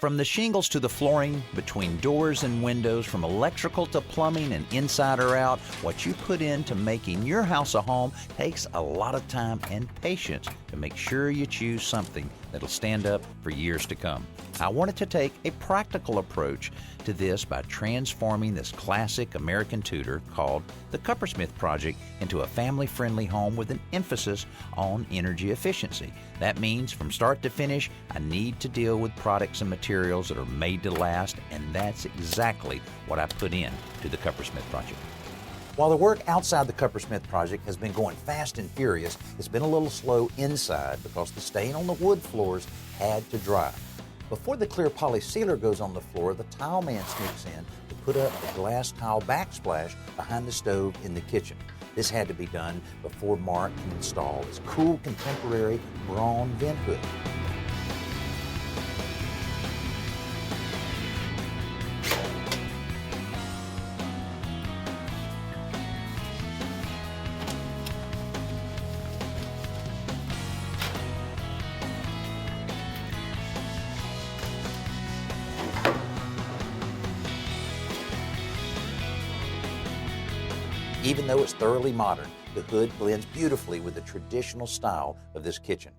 From the shingles to the flooring, between doors and windows, from electrical to plumbing and inside or out, what you put into making your house a home takes a lot of time and patience to make sure you choose something that'll stand up for years to come. I wanted to take a practical approach to this by transforming this classic American Tudor called the Kuppersmith project into a family-friendly home with an emphasis on energy efficiency. That means from start to finish, I need to deal with products and materials that are made to last, and that's exactly what I put in to the Kuppersmith project. While the work outside the Kuppersmith project has been going fast and furious, it's been a little slow inside because the stain on the wood floors had to dry. Before the clear poly sealer goes on the floor, the tile man sneaks in to put up the glass tile backsplash behind the stove in the kitchen. This had to be done before Mark can install his cool contemporary brawn vent hood. Even though it's thoroughly modern, the hood blends beautifully with the traditional style of this kitchen.